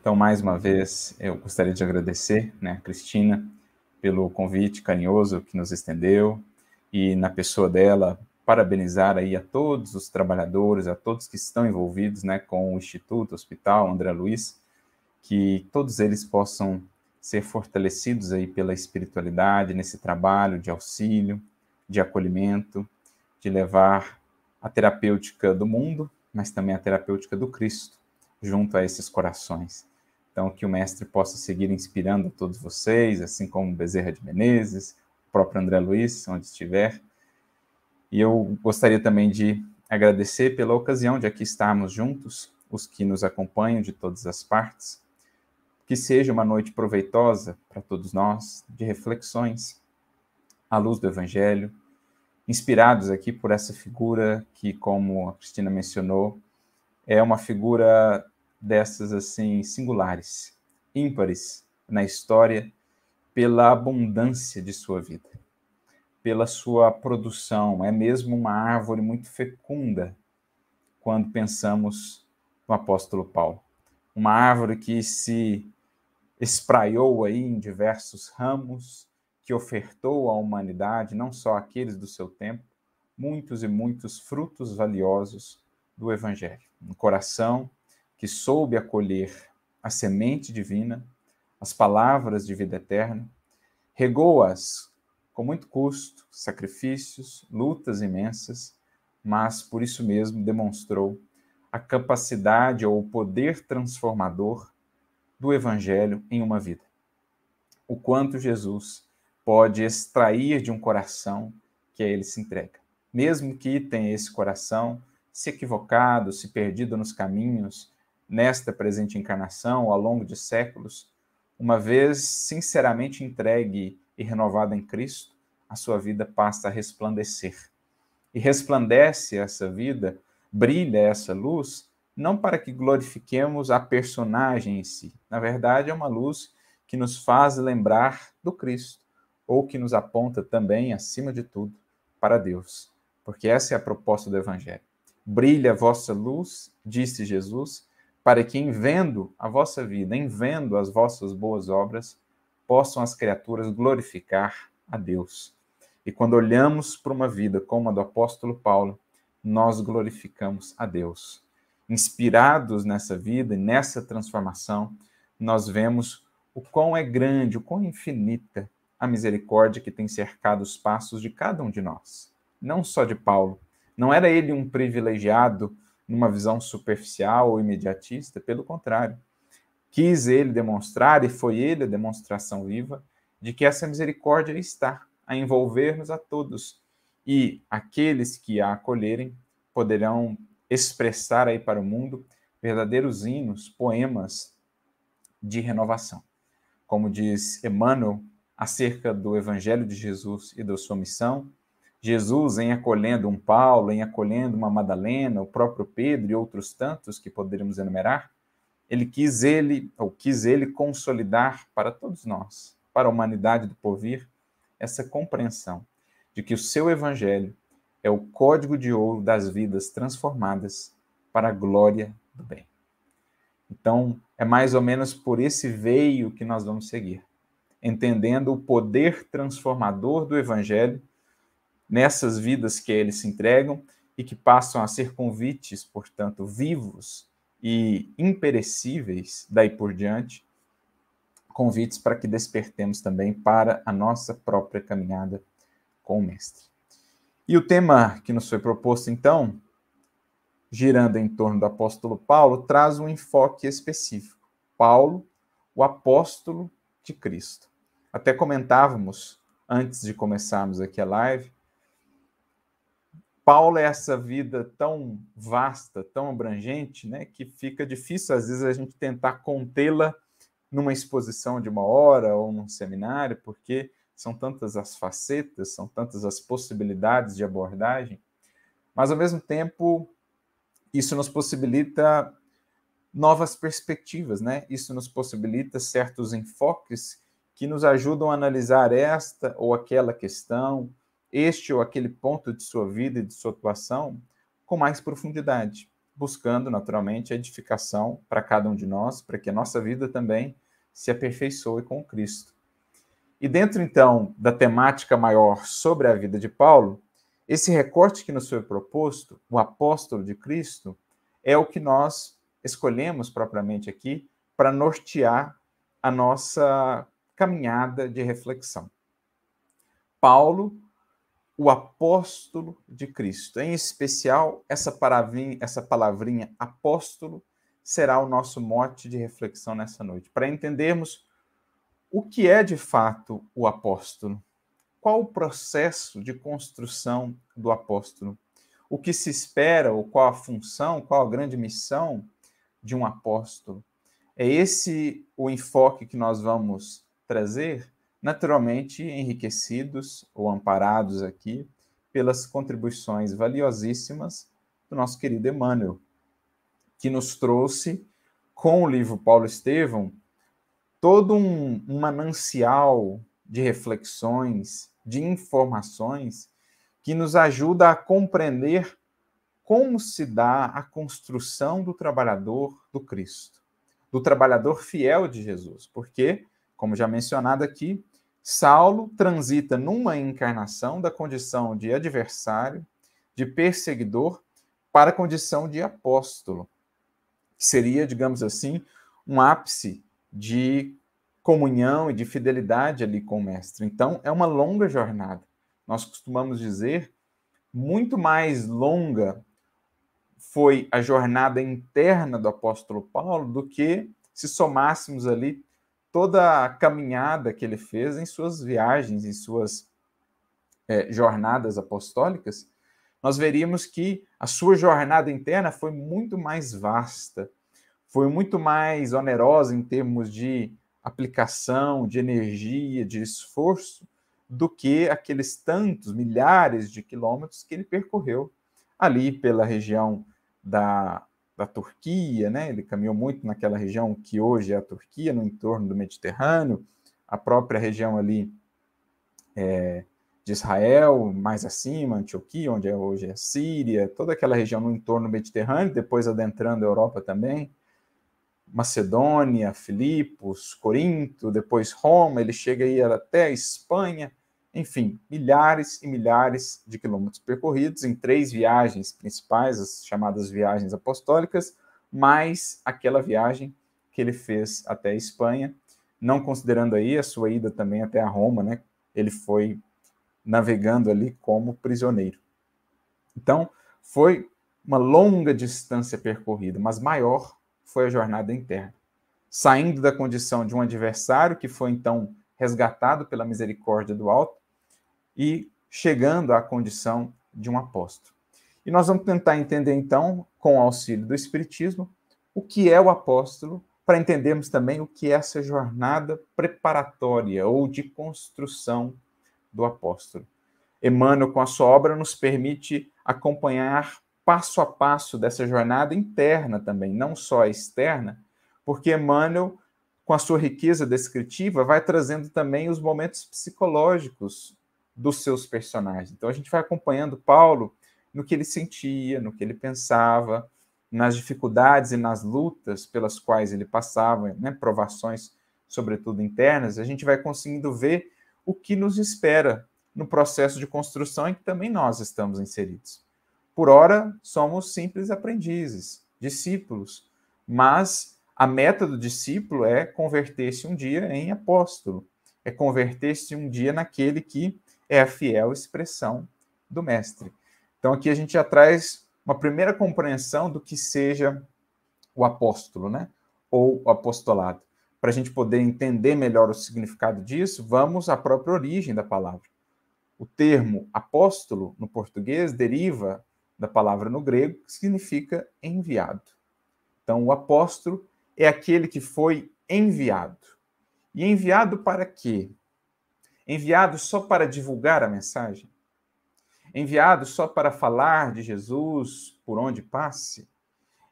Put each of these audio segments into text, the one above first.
Então, mais uma vez, eu gostaria de agradecer, né, a Cristina, pelo convite carinhoso que nos estendeu, e na pessoa dela, parabenizar aí a todos os trabalhadores, a todos que estão envolvidos, né, com o Instituto, Hospital André Luiz, que todos eles possam ser fortalecidos aí pela espiritualidade, nesse trabalho de auxílio, de acolhimento, de levar a terapêutica do mundo, mas também a terapêutica do Cristo, junto a esses corações. Então, que o Mestre possa seguir inspirando a todos vocês, assim como Bezerra de Menezes, o próprio André Luiz, onde estiver. E eu gostaria também de agradecer pela ocasião de aqui estarmos juntos, os que nos acompanham de todas as partes. Que seja uma noite proveitosa para todos nós, de reflexões à luz do Evangelho, inspirados aqui por essa figura que, como a Cristina mencionou, é uma figura dessas assim singulares, ímpares na história, pela abundância de sua vida, pela sua produção. É mesmo uma árvore muito fecunda quando pensamos no apóstolo Paulo. Uma árvore que se espraiou aí em diversos ramos, que ofertou à humanidade, não só aqueles do seu tempo, muitos e muitos frutos valiosos do Evangelho. Um coração que soube acolher a semente divina, as palavras de vida eterna, regou-as com muito custo, sacrifícios, lutas imensas, mas por isso mesmo demonstrou a capacidade ou o poder transformador do Evangelho em uma vida. O quanto Jesus pode extrair de um coração que a ele se entrega. Mesmo que tenha esse coração se equivocado, se perdido nos caminhos, nesta presente encarnação, ao longo de séculos, uma vez sinceramente entregue e renovada em Cristo, a sua vida passa a resplandecer. E resplandece essa vida, brilha essa luz, não para que glorifiquemos a personagem em si. Na verdade, é uma luz que nos faz lembrar do Cristo, ou que nos aponta também, acima de tudo, para Deus. Porque essa é a proposta do Evangelho. Brilha a vossa luz, disse Jesus, para que em vendo a vossa vida, em vendo as vossas boas obras, possam as criaturas glorificar a Deus. E quando olhamos para uma vida como a do apóstolo Paulo, nós glorificamos a Deus. Inspirados nessa vida e nessa transformação, nós vemos o quão é grande, o quão infinita a misericórdia que tem cercado os passos de cada um de nós. Não só de Paulo. Não era ele um privilegiado numa visão superficial ou imediatista, pelo contrário. Quis ele demonstrar, e foi ele a demonstração viva, de que essa misericórdia está a envolver-nos a todos. E aqueles que a acolherem poderão expressar aí para o mundo verdadeiros hinos, poemas de renovação. Como diz Emmanuel acerca do Evangelho de Jesus e da sua missão, Jesus, em acolhendo um Paulo, em acolhendo uma Madalena, o próprio Pedro e outros tantos que poderíamos enumerar, quis ele consolidar para todos nós, para a humanidade do porvir, essa compreensão de que o seu Evangelho é o código de ouro das vidas transformadas para a glória do bem. Então, é mais ou menos por esse veio que nós vamos seguir, entendendo o poder transformador do Evangelho nessas vidas que a ele se entregam e que passam a ser convites, portanto, vivos e imperecíveis daí por diante, convites para que despertemos também para a nossa própria caminhada com o Mestre. E o tema que nos foi proposto, então, girando em torno do apóstolo Paulo, traz um enfoque específico. Paulo, o apóstolo de Cristo. Até comentávamos, antes de começarmos aqui a live, Paulo é essa vida tão vasta, tão abrangente, né, que fica difícil, às vezes, a gente tentar contê-la numa exposição de uma hora ou num seminário, porque são tantas as facetas, são tantas as possibilidades de abordagem, mas, ao mesmo tempo, isso nos possibilita novas perspectivas, né? Isso nos possibilita certos enfoques que nos ajudam a analisar esta ou aquela questão, este ou aquele ponto de sua vida e de sua atuação com mais profundidade, buscando, naturalmente, a edificação para cada um de nós, para que a nossa vida também se aperfeiçoe com Cristo. E dentro, então, da temática maior sobre a vida de Paulo, esse recorte que nos foi proposto, o apóstolo de Cristo, é o que nós escolhemos propriamente aqui para nortear a nossa caminhada de reflexão. Paulo, o apóstolo de Cristo. Em especial, essa palavrinha apóstolo será o nosso mote de reflexão nessa noite, para entendermos o que é de fato o apóstolo. Qual o processo de construção do apóstolo? O que se espera, ou qual a função, qual a grande missão de um apóstolo? É esse o enfoque que nós vamos trazer, naturalmente enriquecidos ou amparados aqui pelas contribuições valiosíssimas do nosso querido Emmanuel, que nos trouxe, com o livro Paulo Estevão, todo um manancial de reflexões, de informações, que nos ajuda a compreender como se dá a construção do trabalhador do Cristo, do trabalhador fiel de Jesus. Porque, como já mencionado aqui, Saulo transita numa encarnação da condição de adversário, de perseguidor, para a condição de apóstolo, que seria, digamos assim, um ápice de comunhão e de fidelidade ali com o Mestre. Então, é uma longa jornada. Nós costumamos dizer, muito mais longa foi a jornada interna do apóstolo Paulo do que se somássemos ali toda a caminhada que ele fez em suas viagens, em suas jornadas apostólicas. Nós veríamos que a sua jornada interna foi muito mais vasta, foi muito mais onerosa em termos de aplicação, de energia, de esforço, do que aqueles tantos, milhares de quilômetros que ele percorreu ali pela região da Turquia, né? Ele caminhou muito naquela região que hoje é a Turquia, no entorno do Mediterrâneo, a própria região ali de Israel, mais acima, Antioquia, onde hoje é a Síria, toda aquela região no entorno do Mediterrâneo, depois adentrando a Europa também, Macedônia, Filipos, Corinto, depois Roma, ele chega aí até a Espanha, enfim, milhares e milhares de quilômetros percorridos em 3 viagens principais, as chamadas viagens apostólicas, mais aquela viagem que ele fez até a Espanha, não considerando aí a sua ida também até a Roma, né? Ele foi navegando ali como prisioneiro. Então, foi uma longa distância percorrida, mas maior foi a jornada interna. Saindo da condição de um adversário, que foi então resgatado pela misericórdia do alto, e chegando à condição de um apóstolo. E nós vamos tentar entender então, com o auxílio do Espiritismo, o que é o apóstolo, para entendermos também o que é essa jornada preparatória ou de construção do apóstolo. Emmanuel, com a sua obra, nos permite acompanhar passo a passo dessa jornada interna também, não só a externa, porque Emmanuel, com a sua riqueza descritiva, vai trazendo também os momentos psicológicos dos seus personagens. Então, a gente vai acompanhando Paulo no que ele sentia, no que ele pensava, nas dificuldades e nas lutas pelas quais ele passava, né, provações, sobretudo internas. A gente vai conseguindo ver o que nos espera no processo de construção em que também nós estamos inseridos. Por ora, somos simples aprendizes, discípulos, mas a meta do discípulo é converter-se um dia em apóstolo, é converter-se um dia naquele que é a fiel expressão do Mestre. Então, aqui a gente já traz uma primeira compreensão do que seja o apóstolo, né? Ou o apostolado. Para a gente poder entender melhor o significado disso, vamos à própria origem da palavra. O termo apóstolo, no português, deriva da palavra no grego, que significa enviado. Então, o apóstolo é aquele que foi enviado. E enviado para quê? Enviado só para divulgar a mensagem? Enviado só para falar de Jesus por onde passe?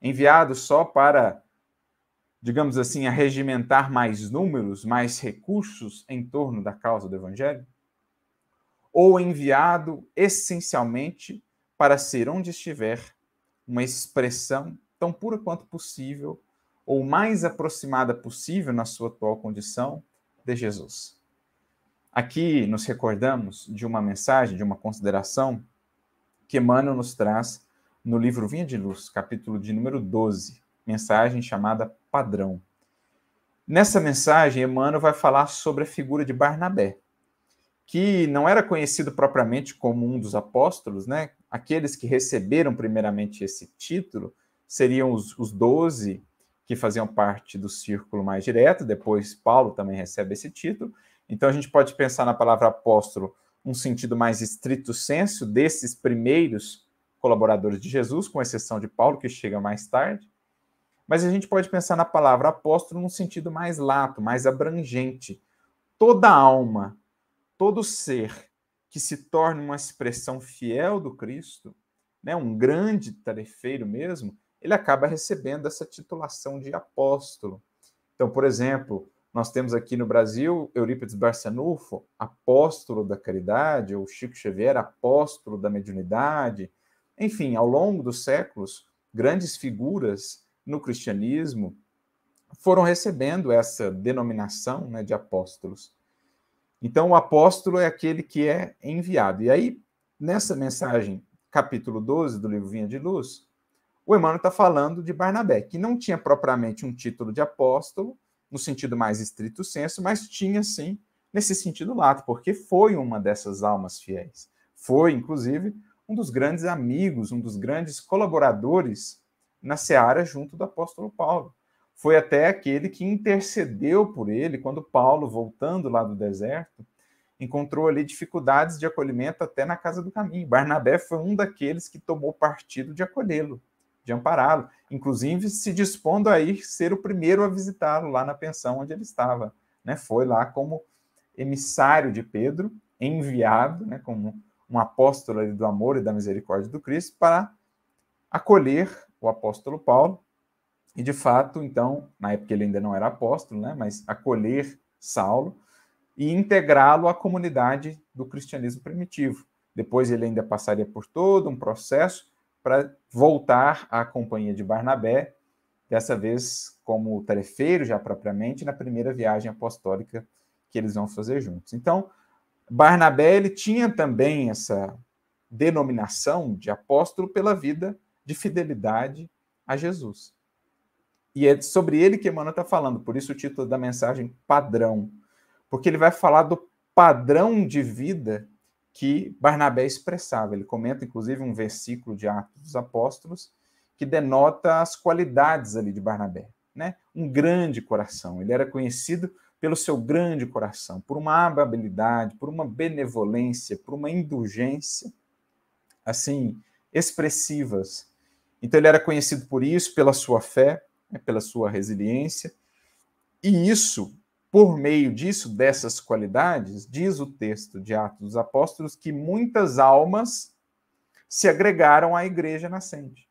Enviado só para, digamos assim, arregimentar mais números, mais recursos em torno da causa do Evangelho? Ou enviado essencialmente para ser, onde estiver, uma expressão tão pura quanto possível, ou mais aproximada possível na sua atual condição, de Jesus. Aqui nos recordamos de uma mensagem, de uma consideração que Emmanuel nos traz no livro Vinha de Luz, capítulo de número 12, mensagem chamada Padrão. Nessa mensagem, Emmanuel vai falar sobre a figura de Barnabé, que não era conhecido propriamente como um dos apóstolos, né? Aqueles que receberam primeiramente esse título seriam os 12 que faziam parte do círculo mais direto, depois Paulo também recebe esse título. Então a gente pode pensar na palavra apóstolo um sentido mais estrito sensu desses primeiros colaboradores de Jesus, com exceção de Paulo, que chega mais tarde. Mas a gente pode pensar na palavra apóstolo num sentido mais lato, mais abrangente. Toda alma, todo ser que se torne uma expressão fiel do Cristo, né, um grande tarefeiro mesmo, ele acaba recebendo essa titulação de apóstolo. Então, por exemplo, nós temos aqui no Brasil Eurípides Barçanufo, apóstolo da caridade, ou Chico Xavier, apóstolo da mediunidade. Enfim, ao longo dos séculos, grandes figuras no cristianismo foram recebendo essa denominação, né, de apóstolos. Então, o apóstolo é aquele que é enviado. E aí, nessa mensagem, capítulo 12 do livro Vinha de Luz, o Emmanuel está falando de Barnabé, que não tinha propriamente um título de apóstolo, no sentido mais estrito sensu, mas tinha, sim, nesse sentido lato, porque foi uma dessas almas fiéis. Foi, inclusive, um dos grandes amigos, um dos grandes colaboradores na seara junto do apóstolo Paulo. Foi até aquele que intercedeu por ele quando Paulo, voltando lá do deserto, encontrou ali dificuldades de acolhimento até na casa do caminho. Barnabé foi um daqueles que tomou partido de acolhê-lo, de ampará-lo, inclusive se dispondo a ir ser o primeiro a visitá-lo lá na pensão onde ele estava. Né? Foi lá como emissário de Pedro, enviado, né, como um apóstolo ali do amor e da misericórdia do Cristo, para acolher o apóstolo Paulo, e de fato, então, na época ele ainda não era apóstolo, né, mas acolher Saulo e integrá-lo à comunidade do cristianismo primitivo. Depois ele ainda passaria por todo um processo para voltar à companhia de Barnabé, dessa vez como tarefeiro já propriamente, na primeira viagem apostólica que eles vão fazer juntos. Então, Barnabé ele tinha também essa denominação de apóstolo pela vida de fidelidade a Jesus. E é sobre ele que Emmanuel está falando, por isso o título da mensagem, Padrão, porque ele vai falar do padrão de vida que Barnabé expressava. Ele comenta, inclusive, um versículo de Atos dos Apóstolos que denota as qualidades ali de Barnabé. Né? Um grande coração. Ele era conhecido pelo seu grande coração, por uma amabilidade, por uma benevolência, por uma indulgência, assim, expressivas. Então, ele era conhecido por isso, pela sua fé, né, pela sua resiliência, e isso, por meio disso, dessas qualidades, diz o texto de Atos dos Apóstolos que muitas almas se agregaram à igreja nascente.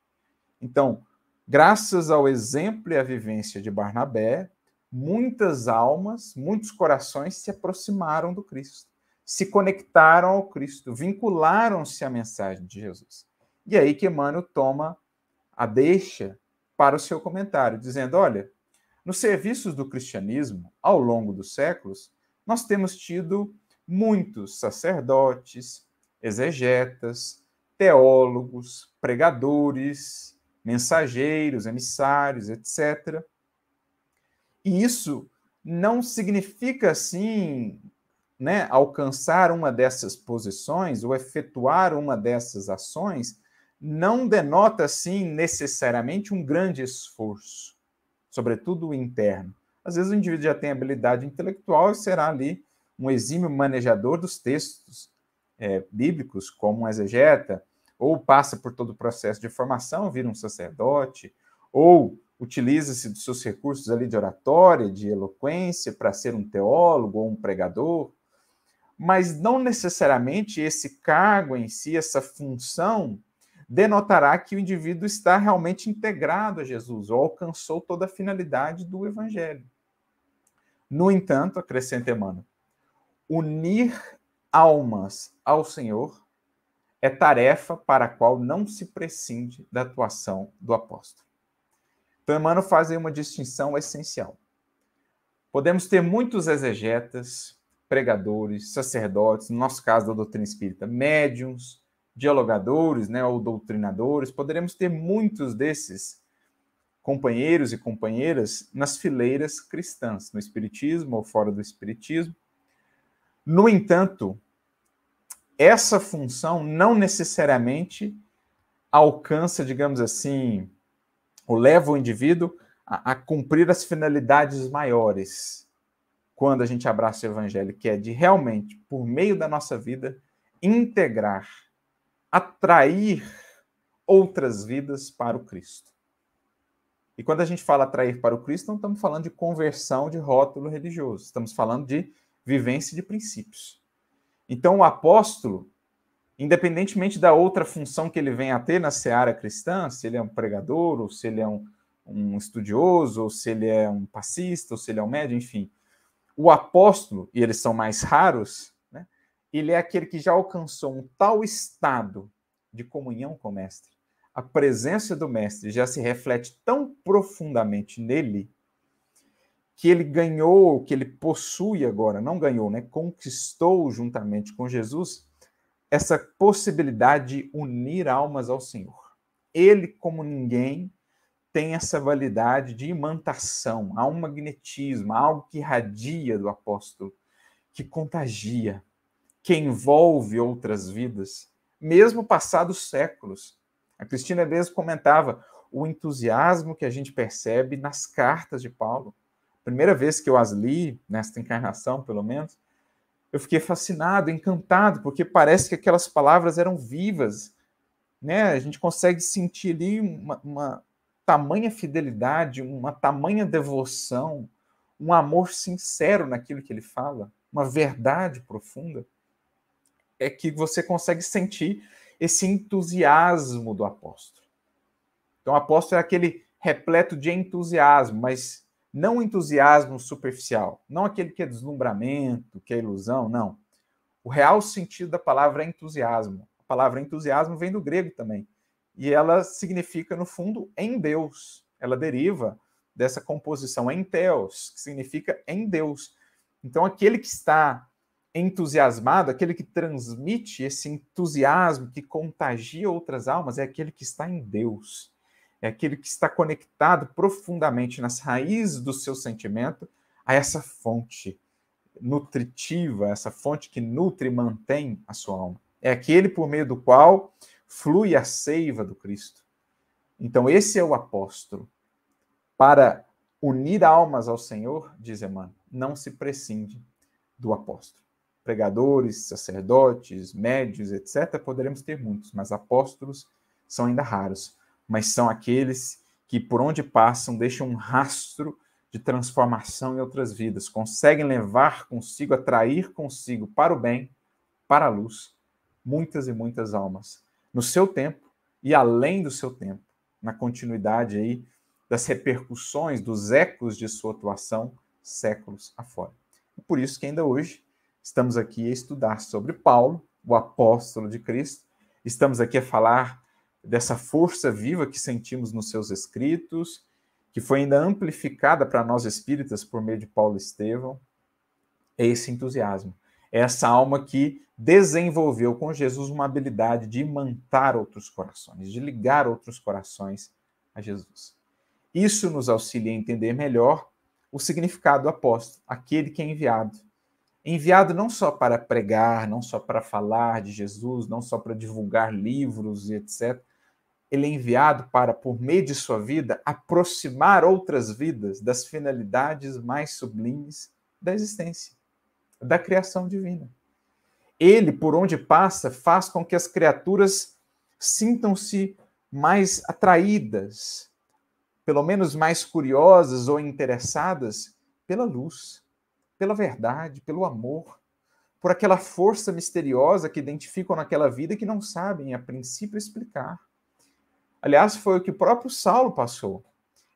Então, graças ao exemplo e à vivência de Barnabé, muitas almas, muitos corações se aproximaram do Cristo, se conectaram ao Cristo, vincularam-se à mensagem de Jesus. E aí que Emmanuel toma a deixa para o seu comentário, dizendo, olha, nos serviços do cristianismo, ao longo dos séculos, nós temos tido muitos sacerdotes, exegetas, teólogos, pregadores, mensageiros, emissários, etc. E isso não significa, assim, né, alcançar uma dessas posições ou efetuar uma dessas ações, não denota, assim, necessariamente um grande esforço, sobretudo o interno. Às vezes o indivíduo já tem habilidade intelectual e será ali um exímio manejador dos textos bíblicos, como um exegeta, ou passa por todo o processo de formação, vira um sacerdote, ou utiliza-se dos seus recursos ali de oratória, de eloquência, para ser um teólogo ou um pregador, mas não necessariamente esse cargo em si, essa função, denotará que o indivíduo está realmente integrado a Jesus, ou alcançou toda a finalidade do Evangelho. No entanto, acrescenta Emmanuel, unir almas ao Senhor é tarefa para a qual não se prescinde da atuação do apóstolo. Então, Emmanuel faz aí uma distinção essencial. Podemos ter muitos exegetas, pregadores, sacerdotes, no nosso caso da doutrina espírita, médiuns, dialogadores, né, ou doutrinadores, poderemos ter muitos desses companheiros e companheiras nas fileiras cristãs, no espiritismo ou fora do espiritismo. No entanto, essa função não necessariamente alcança, digamos assim, ou leva o indivíduo a cumprir as finalidades maiores quando a gente abraça o evangelho, que é de realmente, por meio da nossa vida, integrar, atrair outras vidas para o Cristo. E quando a gente fala atrair para o Cristo, não estamos falando de conversão de rótulo religioso, estamos falando de vivência de princípios. Então, o apóstolo, independentemente da outra função que ele venha a ter na seara cristã, se ele é um pregador, ou se ele é um estudioso, ou se ele é um passista, ou se ele é um médium, enfim, o apóstolo, e eles são mais raros, né, ele é aquele que já alcançou um tal estado de comunhão com o mestre. A presença do mestre já se reflete tão profundamente nele que ele ganhou, que ele possui agora, não ganhou, né, conquistou juntamente com Jesus essa possibilidade de unir almas ao Senhor. Ele, como ninguém, tem essa validade de imantação, há um magnetismo, há algo que irradia do apóstolo, que contagia, que envolve outras vidas, mesmo passados séculos. A Cristina mesmo comentava o entusiasmo que a gente percebe nas cartas de Paulo. Primeira vez que eu as li, nesta encarnação, pelo menos, eu fiquei fascinado, encantado, porque parece que aquelas palavras eram vivas, né? A gente consegue sentir ali uma tamanha fidelidade, uma tamanha devoção, um amor sincero naquilo que ele fala, uma verdade profunda, é que você consegue sentir esse entusiasmo do apóstolo. Então, o apóstolo é aquele repleto de entusiasmo, mas não entusiasmo superficial, não aquele que é deslumbramento, que é ilusão, não. O real sentido da palavra é entusiasmo. A palavra entusiasmo vem do grego também. E ela significa, no fundo, em Deus. Ela deriva dessa composição em Theos, que significa em Deus. Então, aquele que está entusiasmado, aquele que transmite esse entusiasmo, que contagia outras almas, é aquele que está em Deus. É aquele que está conectado profundamente nas raízes do seu sentimento a essa fonte nutritiva, essa fonte que nutre e mantém a sua alma. É aquele por meio do qual flui a seiva do Cristo. Então, esse é o apóstolo. Para unir almas ao Senhor, diz Emmanuel, não se prescinde do apóstolo. Pregadores, sacerdotes, médios, etc., poderemos ter muitos, mas apóstolos são ainda raros. Mas são aqueles que, por onde passam, deixam um rastro de transformação em outras vidas, conseguem levar consigo, atrair consigo para o bem, para a luz, muitas e muitas almas, no seu tempo e além do seu tempo, na continuidade aí das repercussões, dos ecos de sua atuação, séculos afora. E por isso que ainda hoje estamos aqui a estudar sobre Paulo, o apóstolo de Cristo, estamos aqui a falar dessa força viva que sentimos nos seus escritos, que foi ainda amplificada para nós espíritas por meio de Paulo Estevão, é esse entusiasmo. É essa alma que desenvolveu com Jesus uma habilidade de imantar outros corações, de ligar outros corações a Jesus. Isso nos auxilia a entender melhor o significado do apóstolo, aquele que é enviado. Enviado não só para pregar, não só para falar de Jesus, não só para divulgar livros e etc., ele é enviado para, por meio de sua vida, aproximar outras vidas das finalidades mais sublimes da existência, da criação divina. Ele, por onde passa, faz com que as criaturas sintam-se mais atraídas, pelo menos mais curiosas ou interessadas pela luz, pela verdade, pelo amor, por aquela força misteriosa que identificam naquela vida e que não sabem, a princípio, explicar. Aliás, foi o que o próprio Saulo passou.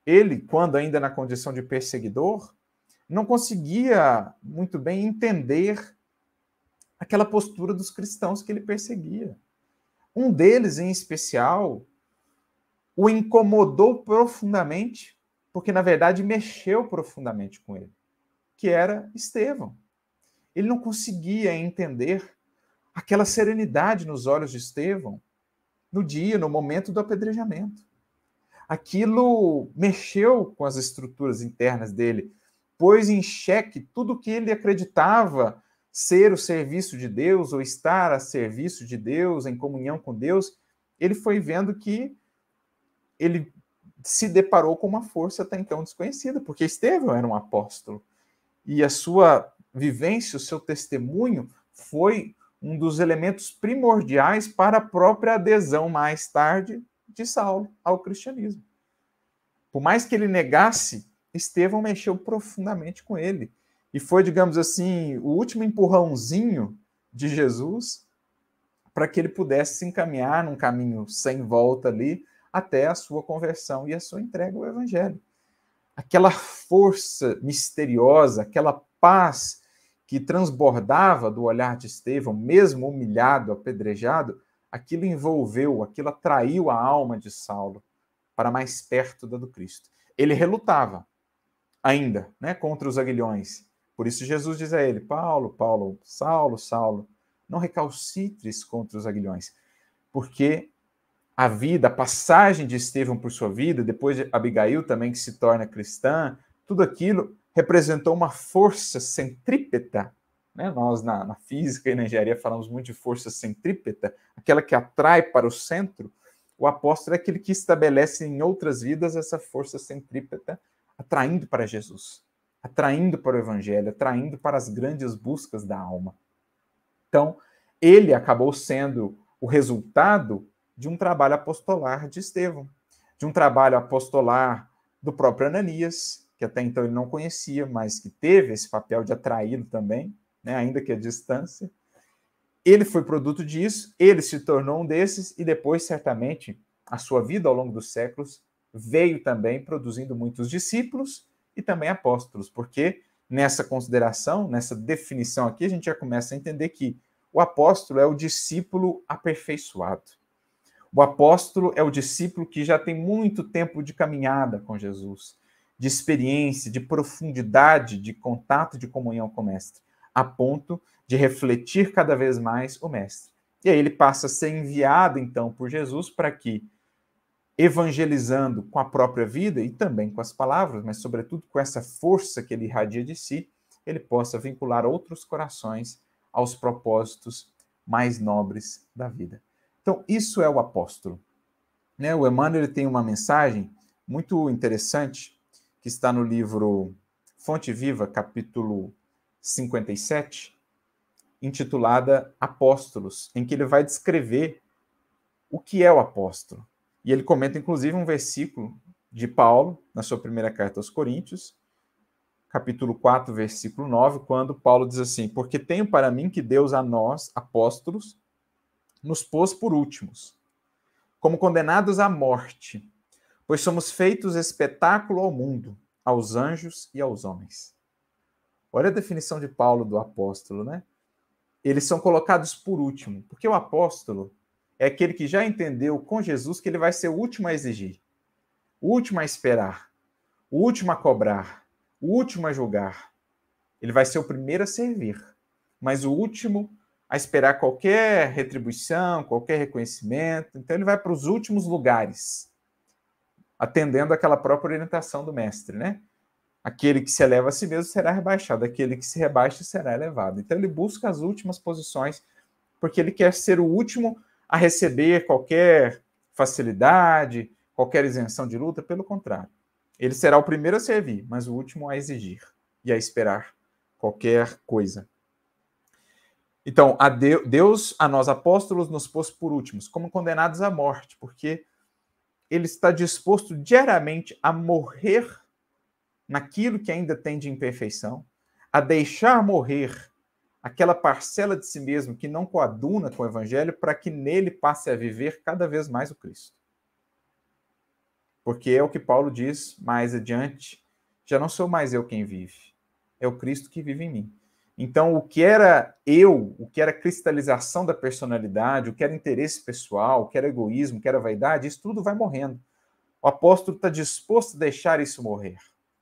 Ele, quando ainda na condição de perseguidor, não conseguia muito bem entender aquela postura dos cristãos que ele perseguia. Um deles, em especial, o incomodou profundamente, porque, na verdade, mexeu profundamente com ele, que era Estevão. Ele não conseguia entender aquela serenidade nos olhos de Estevão no dia, no momento do apedrejamento. Aquilo mexeu com as estruturas internas dele, pôs em xeque tudo que ele acreditava ser o serviço de Deus ou estar a serviço de Deus, em comunhão com Deus. Ele foi vendo que ele se deparou com uma força até então desconhecida, porque Estevão era um apóstolo. E a sua vivência, o seu testemunho foi um dos elementos primordiais para a própria adesão mais tarde de Saulo ao cristianismo. Por mais que ele negasse, Estevão mexeu profundamente com ele. E foi, digamos assim, o último empurrãozinho de Jesus para que ele pudesse se encaminhar num caminho sem volta ali até a sua conversão e a sua entrega ao evangelho. Aquela força misteriosa, aquela paz que transbordava do olhar de Estevão, mesmo humilhado, apedrejado, aquilo envolveu, aquilo atraiu a alma de Saulo para mais perto da do Cristo. Ele relutava ainda, né, contra os aguilhões. Por isso Jesus diz a ele: Paulo, Paulo, Saulo, Saulo, não recalcitres contra os aguilhões. Porque a vida, a passagem de Estevão por sua vida, depois de Abigail também, que se torna cristã, tudo aquilo representou uma força centrípeta. Né? Nós, na física e na engenharia, falamos muito de força centrípeta, aquela que atrai para o centro. O apóstolo é aquele que estabelece em outras vidas essa força centrípeta, atraindo para Jesus, atraindo para o evangelho, atraindo para as grandes buscas da alma. Então, ele acabou sendo o resultado de um trabalho apostolar de Estevão, de um trabalho apostolar do próprio Ananias, que até então ele não conhecia, mas que teve esse papel de atraí-lo também, né, ainda que à distância. Ele foi produto disso, ele se tornou um desses, e depois, certamente, a sua vida ao longo dos séculos veio também produzindo muitos discípulos e também apóstolos, porque nessa consideração, nessa definição aqui, a gente já começa a entender que o apóstolo é o discípulo aperfeiçoado. O apóstolo é o discípulo que já tem muito tempo de caminhada com Jesus, de experiência, de profundidade, de contato, de comunhão com o Mestre, a ponto de refletir cada vez mais o Mestre. E aí ele passa a ser enviado, então, por Jesus para que, evangelizando com a própria vida e também com as palavras, mas sobretudo com essa força que ele irradia de si, ele possa vincular outros corações aos propósitos mais nobres da vida. Então, isso é o apóstolo. Né? O Emmanuel tem uma mensagem muito interessante, que está no livro Fonte Viva, capítulo 57, intitulada Apóstolos, em que ele vai descrever o que é o apóstolo. E ele comenta, inclusive, um versículo de Paulo, na sua primeira carta aos Coríntios, capítulo 4, versículo 9, quando Paulo diz assim: porque tenho para mim que Deus a nós, apóstolos, nos pôs por últimos, como condenados à morte, pois somos feitos espetáculo ao mundo, aos anjos e aos homens. Olha a definição de Paulo do apóstolo, né? Eles são colocados por último, porque o apóstolo é aquele que já entendeu com Jesus que ele vai ser o último a exigir, o último a esperar, o último a cobrar, o último a julgar. Ele vai ser o primeiro a servir, mas o último a esperar qualquer retribuição, qualquer reconhecimento. Então ele vai para os últimos lugares, atendendo àquela própria orientação do mestre, né? Aquele que se eleva a si mesmo será rebaixado, aquele que se rebaixa será elevado. Então ele busca as últimas posições, porque ele quer ser o último a receber qualquer facilidade, qualquer isenção de luta, pelo contrário. Ele será o primeiro a servir, mas o último a exigir e a esperar qualquer coisa. Então, Deus, a nós apóstolos, nos pôs por últimos, como condenados à morte, porque ele está disposto diariamente a morrer naquilo que ainda tem de imperfeição, a deixar morrer aquela parcela de si mesmo que não coaduna com o evangelho, para que nele passe a viver cada vez mais o Cristo. Porque é o que Paulo diz mais adiante: já não sou mais eu quem vive, é o Cristo que vive em mim. Então, o que era eu, o que era cristalização da personalidade, o que era interesse pessoal, o que era egoísmo, o que era vaidade, isso tudo vai morrendo. O apóstolo está disposto a deixar isso morrer,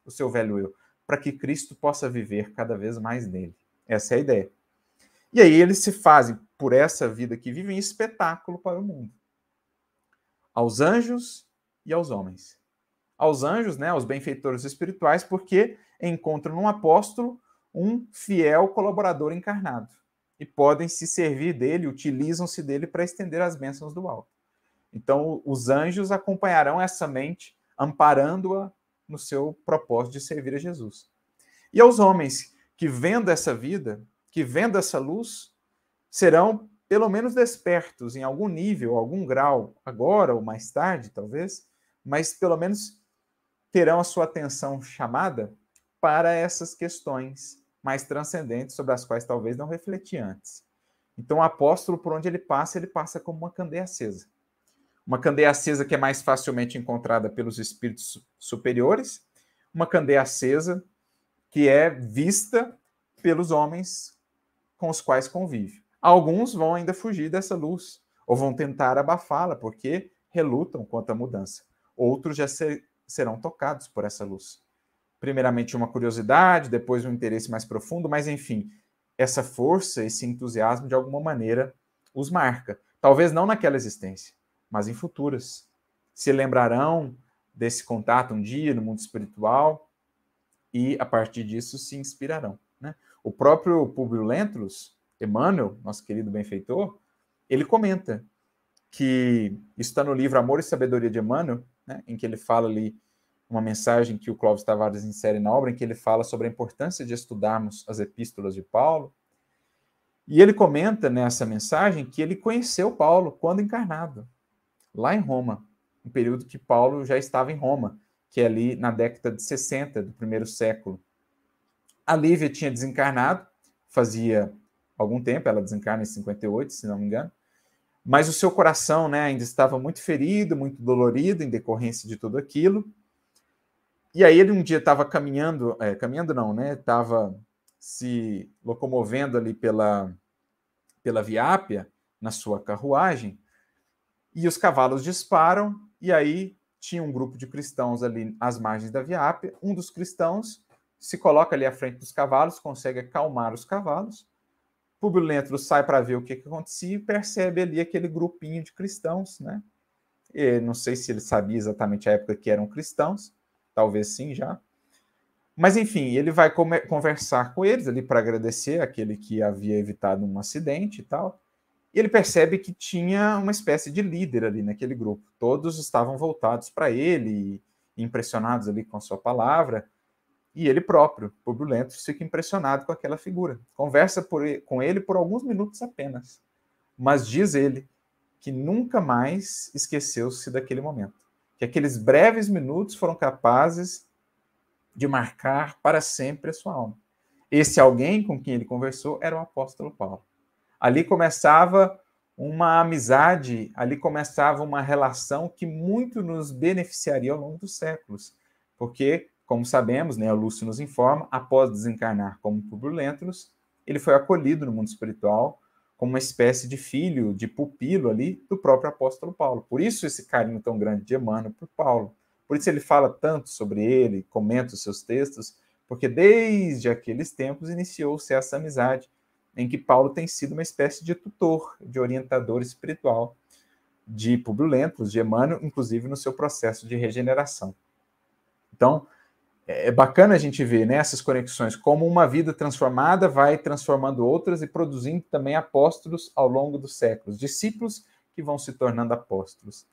o seu velho eu, para que Cristo possa viver cada vez mais nele. Essa é a ideia. E aí eles se fazem, por essa vida que vivem, espetáculo para o mundo. Aos anjos e aos homens. Aos anjos, né, aos benfeitores espirituais, porque encontram no apóstolo um fiel colaborador encarnado. E podem se servir dele, utilizam-se dele para estender as bênçãos do alto. Então, os anjos acompanharão essa mente, amparando-a no seu propósito de servir a Jesus. E aos homens que, vendo essa vida, que vendo essa luz, serão pelo menos despertos em algum nível, algum grau, agora ou mais tarde, talvez, mas pelo menos terão a sua atenção chamada para essas questões mais transcendentes sobre as quais talvez não refleti antes. Então, o apóstolo, por onde ele passa como uma candeia acesa. Uma candeia acesa que é mais facilmente encontrada pelos espíritos superiores, uma candeia acesa que é vista pelos homens com os quais convive. Alguns vão ainda fugir dessa luz, ou vão tentar abafá-la, porque relutam contra a mudança. Outros já serão tocados por essa luz. Primeiramente uma curiosidade, depois um interesse mais profundo, mas enfim, essa força, esse entusiasmo, de alguma maneira, os marca. Talvez não naquela existência, mas em futuras. Se lembrarão desse contato um dia no mundo espiritual e, a partir disso, se inspirarão. Né? O próprio Públio Lentulus, Emmanuel, nosso querido benfeitor, ele comenta que, isso está no livro Amor e Sabedoria de Emmanuel, né, em que ele fala ali, uma mensagem que o Clóvis Tavares insere na obra, em que ele fala sobre a importância de estudarmos as epístolas de Paulo. E ele comenta nessa mensagem que ele conheceu Paulo quando encarnado, lá em Roma, um período que Paulo já estava em Roma, que é ali na década de 60 do primeiro século. A Lívia tinha desencarnado, fazia algum tempo, ela desencarna em 58, se não me engano, mas o seu coração, né, ainda estava muito ferido, muito dolorido em decorrência de tudo aquilo. E aí ele um dia estava caminhando não, né, estava se locomovendo ali pela Via Ápia, na sua carruagem, e os cavalos disparam, e aí tinha um grupo de cristãos ali às margens da Via Ápia. Um dos cristãos se coloca ali à frente dos cavalos, consegue acalmar os cavalos. Públio Lentulus sai para ver o que acontecia e percebe ali aquele grupinho de cristãos, né? E não sei se ele sabia exatamente a época que eram cristãos, talvez sim já. Mas, enfim, ele vai conversar com eles ali para agradecer aquele que havia evitado um acidente e tal. E ele percebe que tinha uma espécie de líder ali naquele grupo. Todos estavam voltados para ele, impressionados ali com a sua palavra. E ele próprio, Públio Lentulus, fica impressionado com aquela figura. Conversa com ele por alguns minutos apenas. Mas diz ele que nunca mais esqueceu-se daquele momento. Que aqueles breves minutos foram capazes de marcar para sempre a sua alma. Esse alguém com quem ele conversou era o apóstolo Paulo. Ali começava uma amizade, ali começava uma relação que muito nos beneficiaria ao longo dos séculos. Porque, como sabemos, né, o Lúcio nos informa, após desencarnar como Públio Lentulus, ele foi acolhido no mundo espiritual como uma espécie de filho, de pupilo ali do próprio apóstolo Paulo. Por isso esse carinho tão grande de Emmanuel por Paulo. Por isso ele fala tanto sobre ele, comenta os seus textos, porque desde aqueles tempos iniciou-se essa amizade em que Paulo tem sido uma espécie de tutor, de orientador espiritual de Públio Lentulus, de Emmanuel, inclusive no seu processo de regeneração. Então, é bacana a gente ver, né, essas conexões, como uma vida transformada vai transformando outras e produzindo também apóstolos ao longo dos séculos, discípulos que vão se tornando apóstolos.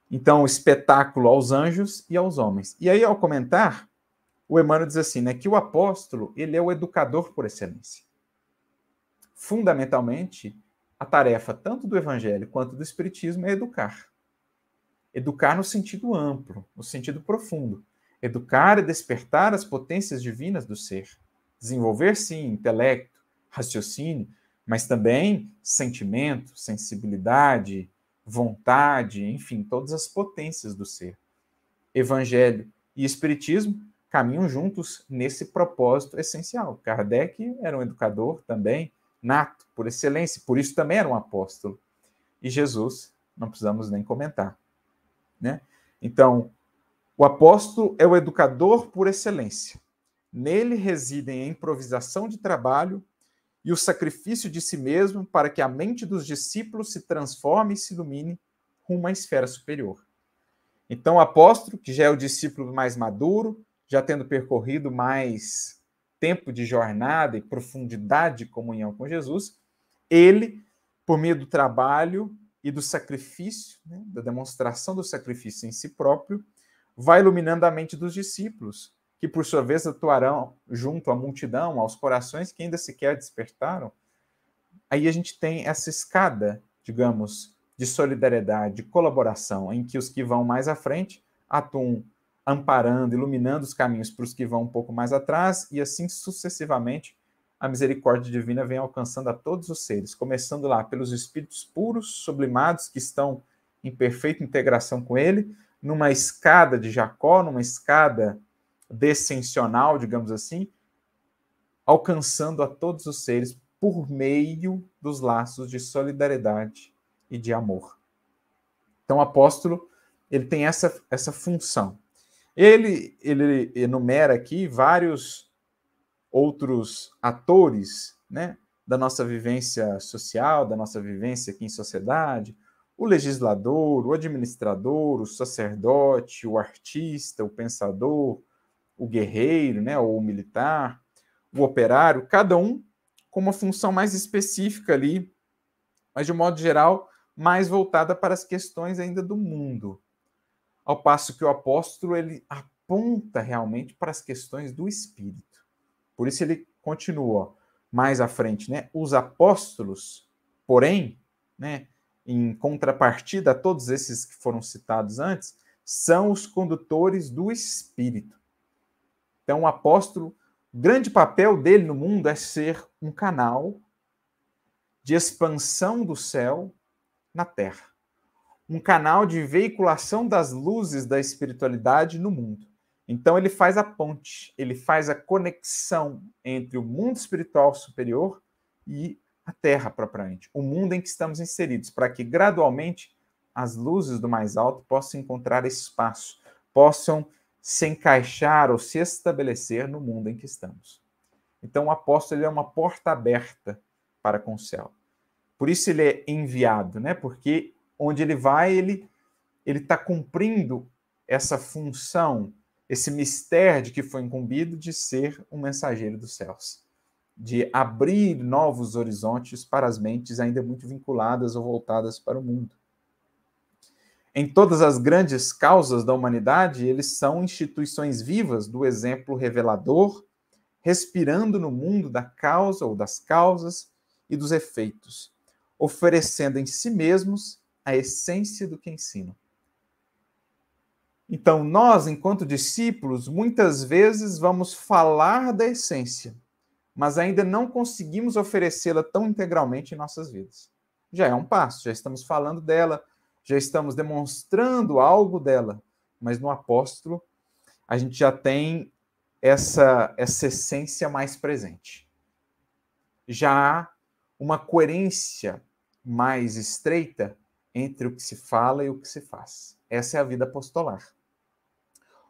Então, o espetáculo aos anjos e aos homens. E aí, ao comentar, o Emmanuel diz assim, né, que o apóstolo, ele é o educador por excelência. Fundamentalmente, a tarefa tanto do evangelho quanto do espiritismo é educar. Educar no sentido amplo, no sentido profundo. Educar e despertar as potências divinas do ser. Desenvolver, sim, intelecto, raciocínio, mas também sentimento, sensibilidade, vontade, enfim, todas as potências do ser. Evangelho e espiritismo caminham juntos nesse propósito essencial. Kardec era um educador também nato, por excelência, por isso também era um apóstolo. E Jesus, não precisamos nem comentar, né? Então, o apóstolo é o educador por excelência. Nele residem a improvisação de trabalho e o sacrifício de si mesmo para que a mente dos discípulos se transforme e se ilumine rumo à esfera superior. Então, o apóstolo, que já é o discípulo mais maduro, já tendo percorrido mais tempo de jornada e profundidade de comunhão com Jesus, ele, por meio do trabalho e do sacrifício, né, da demonstração do sacrifício em si próprio, vai iluminando a mente dos discípulos, que por sua vez atuarão junto à multidão, aos corações que ainda sequer despertaram. Aí a gente tem essa escada, digamos, de solidariedade, de colaboração, em que os que vão mais à frente atuam amparando, iluminando os caminhos para os que vão um pouco mais atrás, e assim sucessivamente a misericórdia divina vem alcançando a todos os seres, começando lá pelos espíritos puros, sublimados, que estão em perfeita integração com ele, numa escada de Jacó, numa escada descensional, digamos assim, alcançando a todos os seres por meio dos laços de solidariedade e de amor. Então, o apóstolo, ele tem essa função. Ele enumera aqui vários outros atores, né, da nossa vivência social, da nossa vivência aqui em sociedade: o legislador, o administrador, o sacerdote, o artista, o pensador, o guerreiro, né, ou o militar, o operário, cada um com uma função mais específica ali, mas de um modo geral mais voltada para as questões ainda do mundo. Ao passo que o apóstolo, ele aponta realmente para as questões do espírito. Por isso ele continua mais à frente, né? Os apóstolos, porém, né, em contrapartida a todos esses que foram citados antes, são os condutores do espírito. Então, o apóstolo, o grande papel dele no mundo é ser um canal de expansão do céu na terra. Um canal de veiculação das luzes da espiritualidade no mundo. Então, ele faz a ponte, ele faz a conexão entre o mundo espiritual superior e a terra propriamente, o mundo em que estamos inseridos, para que gradualmente as luzes do mais alto possam encontrar espaço, possam se encaixar ou se estabelecer no mundo em que estamos. Então, o apóstolo, ele é uma porta aberta para com o céu. Por isso ele é enviado, né? Porque onde ele vai, ele está cumprindo essa função, esse mistério de que foi incumbido de ser um mensageiro dos céus, de abrir novos horizontes para as mentes ainda muito vinculadas ou voltadas para o mundo. Em todas as grandes causas da humanidade, eles são instituições vivas do exemplo revelador, respirando no mundo da causa ou das causas e dos efeitos, oferecendo em si mesmos a essência do que ensinam. Então, nós, enquanto discípulos, muitas vezes vamos falar da essência, mas ainda não conseguimos oferecê-la tão integralmente em nossas vidas. Já é um passo, já estamos falando dela, já estamos demonstrando algo dela, mas no apóstolo a gente já tem essa essência mais presente. Já há uma coerência mais estreita entre o que se fala e o que se faz. Essa é a vida apostolar.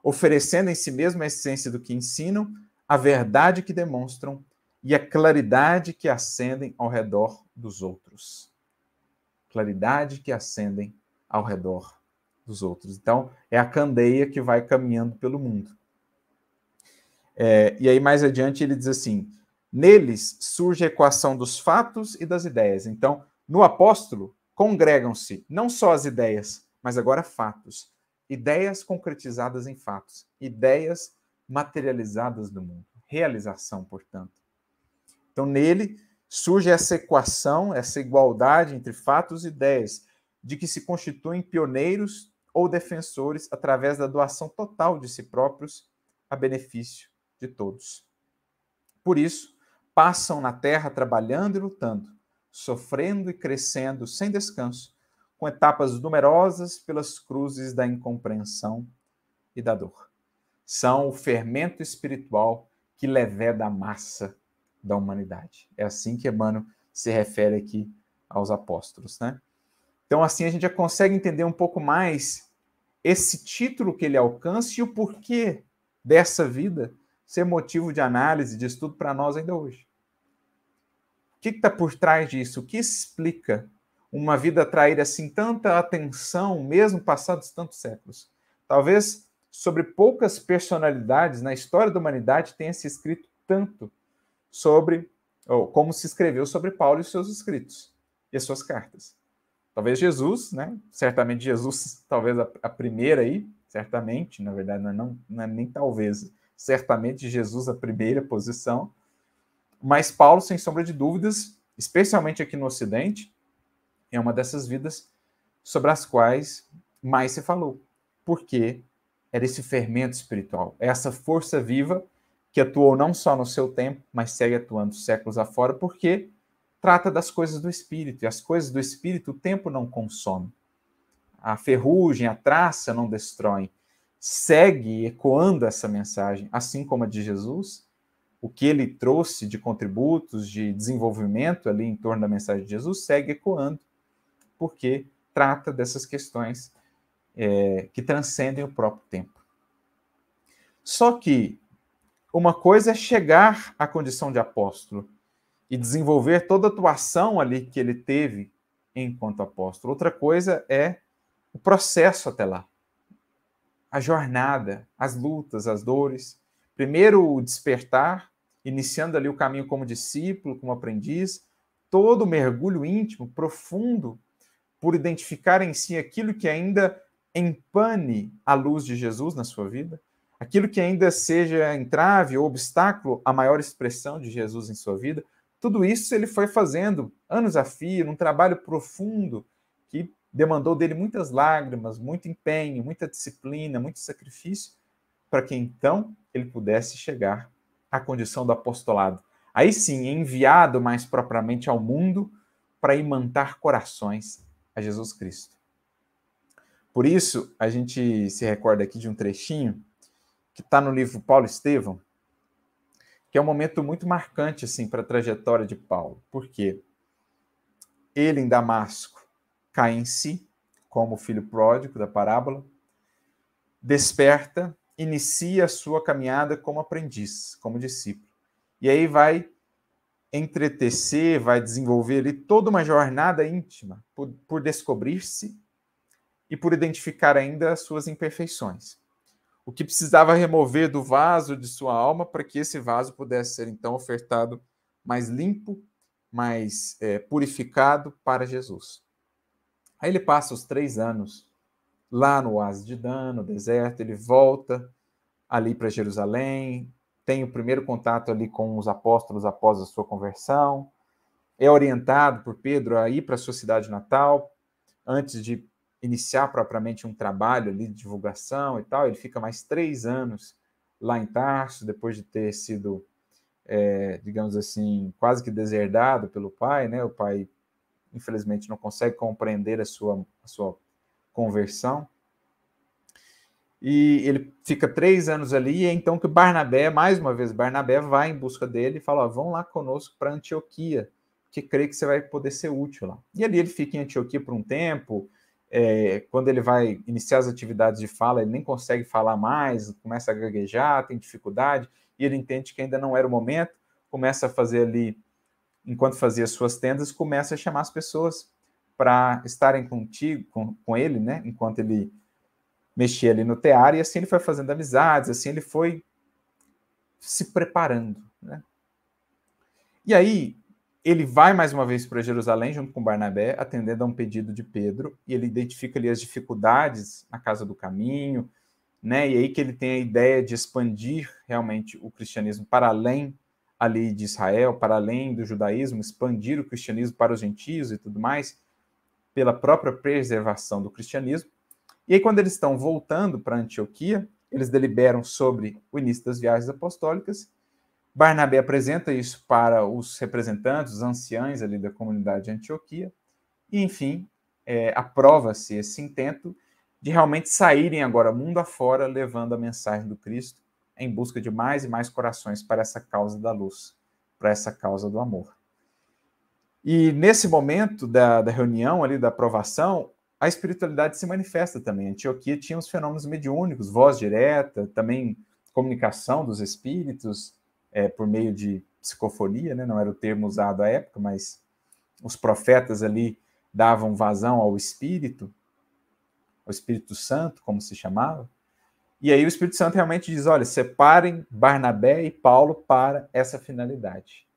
Oferecendo em si mesmo a essência do que ensinam, a verdade que demonstram e a claridade que acendem ao redor dos outros. Claridade que acendem ao redor dos outros. Então, é a candeia que vai caminhando pelo mundo. E aí, mais adiante, ele diz assim: neles surge a equação dos fatos e das ideias. Então, no apóstolo, congregam-se não só as ideias, mas agora fatos. Ideias concretizadas em fatos. Ideias materializadas no mundo. Realização, portanto. Então, nele surge essa equação, essa igualdade entre fatos e ideias, de que se constituem pioneiros ou defensores através da doação total de si próprios a benefício de todos. Por isso, passam na terra trabalhando e lutando, sofrendo e crescendo sem descanso, com etapas numerosas pelas cruzes da incompreensão e da dor. são o fermento espiritual que leveda a massa da humanidade. É assim que Emmanuel se refere aqui aos apóstolos, né? Então, assim, a gente já consegue entender um pouco mais esse título que ele alcança e o porquê dessa vida ser motivo de análise, de estudo para nós ainda hoje. O que está por trás disso? O que explica uma vida atrair assim tanta atenção, mesmo passados tantos séculos? Talvez sobre poucas personalidades na história da humanidade tenha se escrito tanto sobre, ou como se escreveu sobre Paulo e seus escritos e as suas cartas. Talvez Jesus, né? Certamente Jesus, talvez a primeira aí, certamente, na verdade, não é nem talvez, certamente Jesus a primeira posição, mas Paulo, sem sombra de dúvidas, especialmente aqui no Ocidente, é uma dessas vidas sobre as quais mais se falou, porque era esse fermento espiritual, essa força viva que atuou não só no seu tempo, mas segue atuando séculos afora, porque trata das coisas do espírito, e as coisas do espírito o tempo não consome. A ferrugem, a traça não destroem. Segue ecoando essa mensagem, assim como a de Jesus, o que ele trouxe de contributos, de desenvolvimento ali em torno da mensagem de Jesus, segue ecoando, porque trata dessas questões que transcendem o próprio tempo. Só que uma coisa é chegar à condição de apóstolo e desenvolver toda a atuação ali que ele teve enquanto apóstolo. Outra coisa é o processo até lá, a jornada, as lutas, as dores. Primeiro o despertar, iniciando ali o caminho como discípulo, como aprendiz, todo o mergulho íntimo, profundo, por identificar em si aquilo que ainda empane a luz de Jesus na sua vida, aquilo que ainda seja entrave ou obstáculo à maior expressão de Jesus em sua vida. Tudo isso ele foi fazendo anos a fio, num trabalho profundo que demandou dele muitas lágrimas, muito empenho, muita disciplina, muito sacrifício, para que então ele pudesse chegar à condição do apostolado. Aí sim, enviado mais propriamente ao mundo para imantar corações a Jesus Cristo. Por isso, a gente se recorda aqui de um trechinho que está no livro Paulo Estevão, que é um momento muito marcante assim, para a trajetória de Paulo. Por quê? Ele, em Damasco, cai em si, como o filho pródigo da parábola, desperta, inicia a sua caminhada como aprendiz, como discípulo. E aí vai entretecer, vai desenvolver ali toda uma jornada íntima por descobrir-se e por identificar ainda as suas imperfeições. O que precisava remover do vaso de sua alma para que esse vaso pudesse ser então ofertado mais limpo, mais purificado para Jesus. Aí ele passa os 3 anos lá no oásis de Dan, no deserto, ele volta ali para Jerusalém, tem o primeiro contato ali com os apóstolos após a sua conversão, é orientado por Pedro a ir para a sua cidade natal, antes de iniciar propriamente um trabalho ali de divulgação e tal. Ele fica mais 3 anos lá em Tarso, depois de ter sido, digamos assim, quase que deserdado pelo pai, né? O pai, infelizmente, não consegue compreender a sua conversão. E ele fica 3 anos ali, e é então que Barnabé, mais uma vez, Barnabé vai em busca dele e fala, vão lá conosco para Antioquia, que crê que você vai poder ser útil lá. E ali ele fica em Antioquia por um tempo. Quando ele vai iniciar as atividades de fala, ele nem consegue falar mais, começa a gaguejar, tem dificuldade, e ele entende que ainda não era o momento, começa a fazer ali, enquanto fazia suas tendas, começa a chamar as pessoas para estarem com ele, né, enquanto ele mexia ali no tear, e assim ele foi fazendo amizades, assim ele foi se preparando, né? E aí, ele vai mais uma vez para Jerusalém, junto com Barnabé, atendendo a um pedido de Pedro, e ele identifica ali as dificuldades na casa do caminho, né? E aí que ele tem a ideia de expandir realmente o cristianismo para além ali de Israel, para além do judaísmo, expandir o cristianismo para os gentios e tudo mais, pela própria preservação do cristianismo. E aí, quando eles estão voltando para Antioquia, eles deliberam sobre o início das viagens apostólicas. Barnabé apresenta isso para os representantes, os anciãos ali da comunidade de Antioquia, e, enfim, aprova-se esse intento, de realmente saírem agora mundo afora, levando a mensagem do Cristo em busca de mais e mais corações para essa causa da luz, para essa causa do amor. E nesse momento da reunião ali, da aprovação, a espiritualidade se manifesta também. A Antioquia tinha os fenômenos mediúnicos, voz direta, também comunicação dos espíritos, por meio de psicofonia, né? Não era o termo usado à época, mas os profetas ali davam vazão ao Espírito Santo, como se chamava. E aí o Espírito Santo realmente diz, olha, separem Barnabé e Paulo para essa finalidade.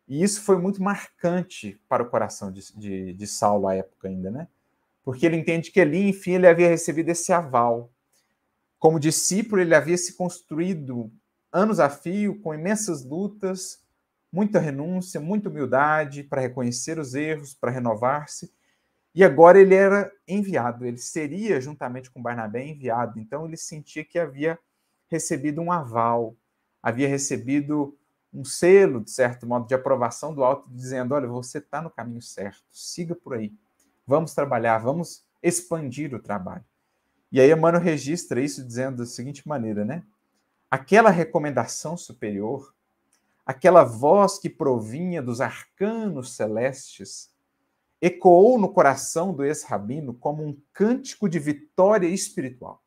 E isso foi muito marcante para o coração de Saulo à época ainda, né? Porque ele entende que ali, enfim, ele havia recebido esse aval. Como discípulo, ele havia se construído anos a fio, com imensas lutas, muita renúncia, muita humildade para reconhecer os erros, para renovar-se. E agora ele era enviado, ele seria, juntamente com Barnabé, enviado. Então ele sentia que havia recebido um aval, havia recebido um selo, de certo modo, de aprovação do alto, dizendo, olha, você está no caminho certo, siga por aí. Vamos trabalhar, vamos expandir o trabalho. E aí Emmanuel registra isso dizendo da seguinte maneira, né? Aquela recomendação superior, aquela voz que provinha dos arcanos celestes, ecoou no coração do ex-rabino como um cântico de vitória espiritual.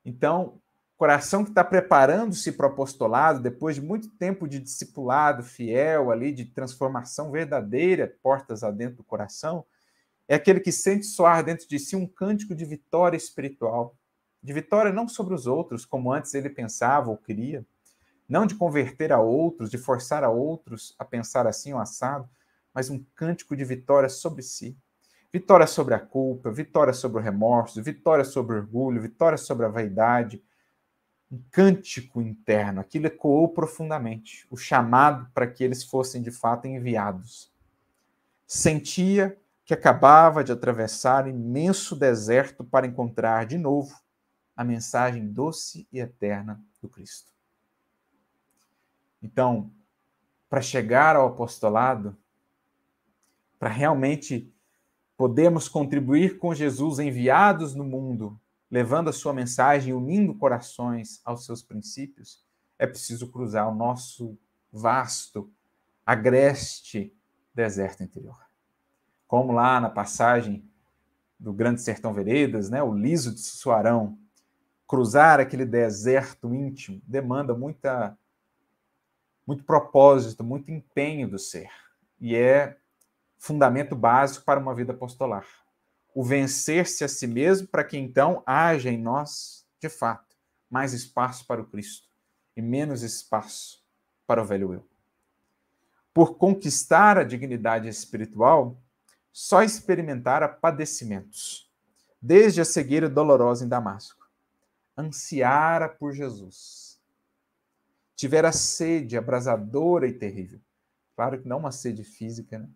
Então, coração que está preparando-se para o apostolado, depois de muito tempo de discipulado fiel ali, de transformação verdadeira, portas adentro do coração, é aquele que sente soar dentro de si um cântico de vitória espiritual. De vitória não sobre os outros, como antes ele pensava ou queria, não de converter a outros, de forçar a outros a pensar assim ou assado, mas um cântico de vitória sobre si. Vitória sobre a culpa, vitória sobre o remorso, vitória sobre o orgulho, vitória sobre a vaidade. Um cântico interno, aquilo ecoou profundamente, o chamado para que eles fossem de fato enviados. Sentia que acabava de atravessar imenso deserto para encontrar de novo a mensagem doce e eterna do Cristo. Então, para chegar ao apostolado, para realmente podermos contribuir com Jesus enviados no mundo, levando a sua mensagem, unindo corações aos seus princípios, é preciso cruzar o nosso vasto, agreste deserto interior. Como lá na passagem do Grande Sertão Veredas, né, o liso de Sussuarão, cruzar aquele deserto íntimo demanda muito propósito, muito empenho do ser. E é fundamento básico para uma vida apostolar. O vencer-se a si mesmo para que então haja em nós, de fato, mais espaço para o Cristo e menos espaço para o velho eu. Por conquistar a dignidade espiritual, só experimentara padecimentos, desde a cegueira dolorosa em Damasco. Ansiara por Jesus. Tivera sede abrasadora e terrível. Claro que não uma sede física, né?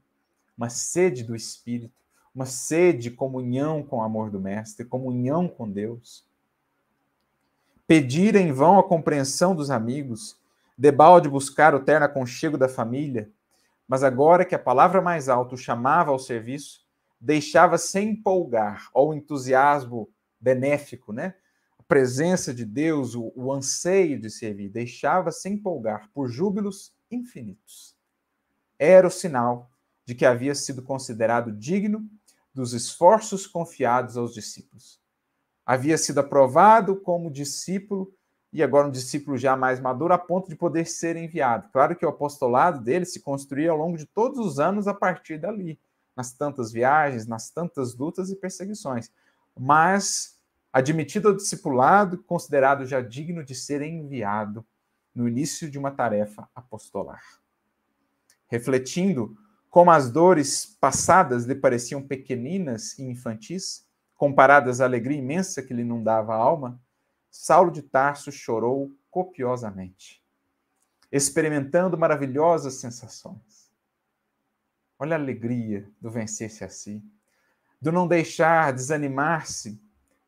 Uma sede do Espírito, uma sede de comunhão com o amor do Mestre, comunhão com Deus. Pedir em vão a compreensão dos amigos, debalde buscar o terno aconchego da família, mas agora que a palavra mais alta o chamava ao serviço, deixava sem empolgar, ao entusiasmo benéfico, né? A presença de Deus, o anseio de servir, deixava sem empolgar por júbilos infinitos. Era o sinal de que havia sido considerado digno dos esforços confiados aos discípulos. Havia sido aprovado como discípulo, e agora um discípulo já mais maduro, a ponto de poder ser enviado. Claro que o apostolado dele se construía ao longo de todos os anos a partir dali, nas tantas viagens, nas tantas lutas e perseguições. Mas, admitido ao discipulado, considerado já digno de ser enviado no início de uma tarefa apostolar. Refletindo como as dores passadas lhe pareciam pequeninas e infantis, comparadas à alegria imensa que lhe inundava a alma, Saulo de Tarso chorou copiosamente, experimentando maravilhosas sensações. Olha a alegria do vencer-se a si, do não deixar desanimar-se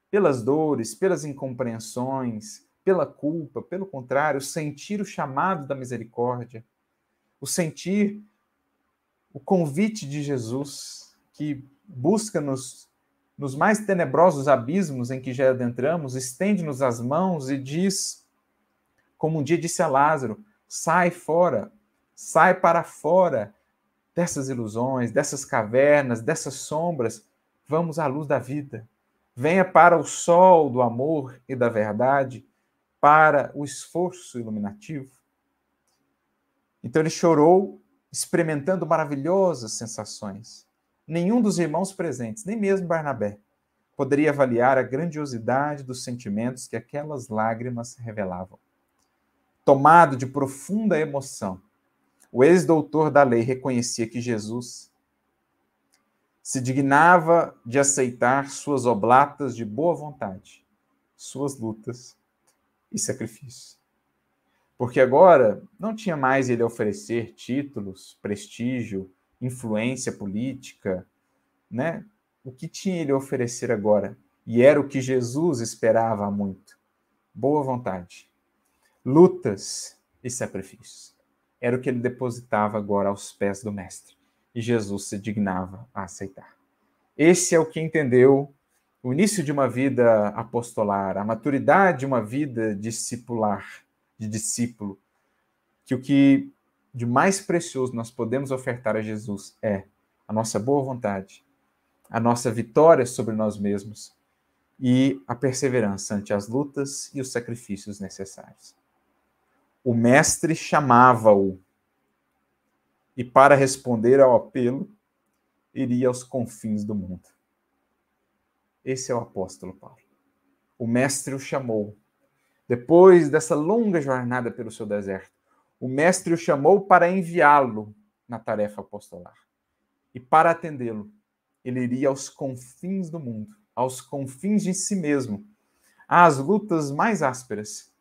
pelas dores, pelas incompreensões, pela culpa, pelo contrário, sentir o chamado da misericórdia, o sentir o convite de Jesus, que busca nos nos mais tenebrosos abismos em que já adentramos, estende-nos as mãos e diz, como um dia disse a Lázaro, sai fora, sai para fora dessas ilusões, dessas cavernas, dessas sombras, vamos à luz da vida. Venha para o sol do amor e da verdade, para o esforço iluminativo. Então ele chorou, experimentando maravilhosas sensações. Nenhum dos irmãos presentes, nem mesmo Barnabé, poderia avaliar a grandiosidade dos sentimentos que aquelas lágrimas revelavam. Tomado de profunda emoção, o ex-doutor da lei reconhecia que Jesus se dignava de aceitar suas oblatas de boa vontade, suas lutas e sacrifícios. Porque agora não tinha mais ele a oferecer títulos, prestígio, influência política, né? O que tinha ele a oferecer agora? E era o que Jesus esperava há muito. Boa vontade, lutas e sacrifícios. Era o que ele depositava agora aos pés do Mestre. E Jesus se dignava a aceitar. Esse é o que entendeu o início de uma vida apostolar, a maturidade de uma vida discipular, de discípulo, que o que de mais precioso nós podemos ofertar a Jesus é a nossa boa vontade, a nossa vitória sobre nós mesmos e a perseverança ante as lutas e os sacrifícios necessários. O Mestre chamava-o e, para responder ao apelo, iria aos confins do mundo. Esse é o apóstolo Paulo. O Mestre o chamou. Depois dessa longa jornada pelo seu deserto, o Mestre o chamou para enviá-lo na tarefa apostolar. E para atendê-lo, ele iria aos confins do mundo, aos confins de si mesmo, às lutas mais ásperas.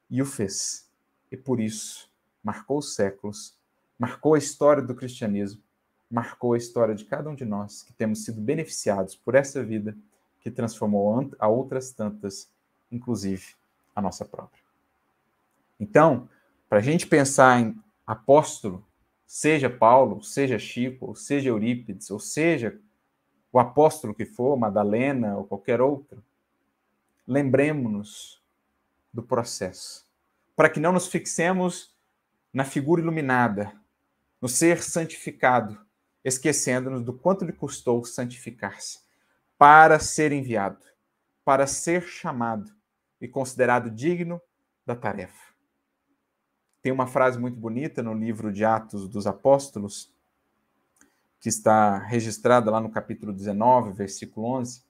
E o fez. E por isso, marcou os séculos, marcou a história do cristianismo, marcou a história de cada um de nós que temos sido beneficiados por essa vida que transformou a outras tantas, inclusive a nossa própria. Então, para a gente pensar em apóstolo, seja Paulo, seja Chico, ou seja Eurípides, ou seja o apóstolo que for, Madalena ou qualquer outro, lembremos-nos do processo, para que não nos fixemos na figura iluminada, no ser santificado, esquecendo-nos do quanto lhe custou santificar-se, para ser enviado, para ser chamado e considerado digno da tarefa. Tem uma frase muito bonita no livro de Atos dos Apóstolos, que está registrada lá no capítulo 19, versículo 11,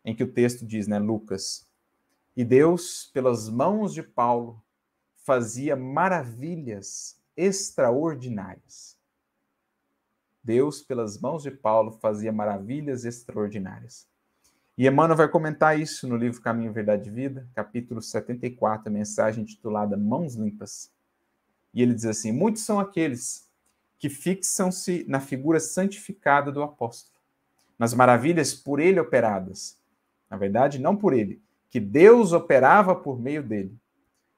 em que o texto diz, né, Lucas, e Deus, pelas mãos de Paulo, fazia maravilhas extraordinárias. Deus, pelas mãos de Paulo, fazia maravilhas extraordinárias. E Emmanuel vai comentar isso no livro Caminho, Verdade e Vida, capítulo 74, a mensagem intitulada Mãos Limpas. E ele diz assim, muitos são aqueles que fixam-se na figura santificada do apóstolo, nas maravilhas por ele operadas. Na verdade, não por ele, que Deus operava por meio dele.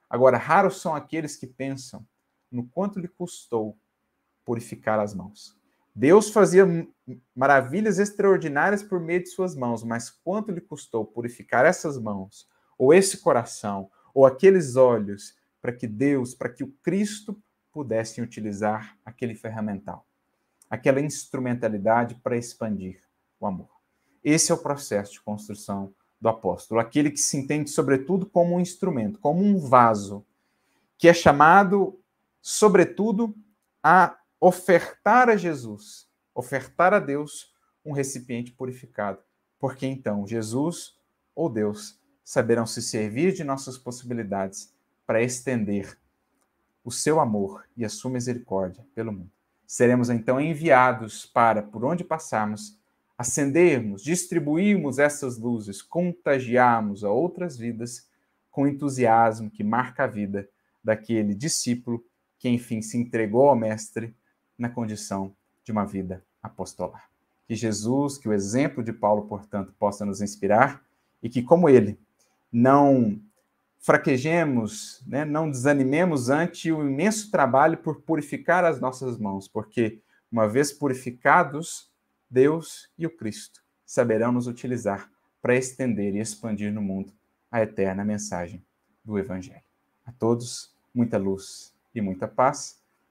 Agora, raros são aqueles que pensam no quanto lhe custou purificar as mãos. Deus fazia maravilhas extraordinárias por meio de suas mãos, mas quanto lhe custou purificar essas mãos, ou esse coração, ou aqueles olhos, para que Deus, para que o Cristo pudessem utilizar aquele ferramental, aquela instrumentalidade para expandir o amor. Esse é o processo de construção do apóstolo, aquele que se entende, sobretudo, como um instrumento, como um vaso, que é chamado, sobretudo, a ofertar a Jesus, ofertar a Deus um recipiente purificado, porque então Jesus ou Deus saberão se servir de nossas possibilidades para estender o seu amor e a sua misericórdia pelo mundo. Seremos então enviados para, por onde passarmos, acendermos, distribuirmos essas luzes, contagiarmos a outras vidas com o entusiasmo que marca a vida daquele discípulo que, enfim, se entregou ao Mestre na condição de uma vida apostolar. Que Jesus, que o exemplo de Paulo, portanto, possa nos inspirar e que, como ele, não fraquejemos, né, não desanimemos ante o imenso trabalho por purificar as nossas mãos, porque, uma vez purificados, Deus e o Cristo saberão nos utilizar para estender e expandir no mundo a eterna mensagem do Evangelho. A todos, muita luz e muita paz.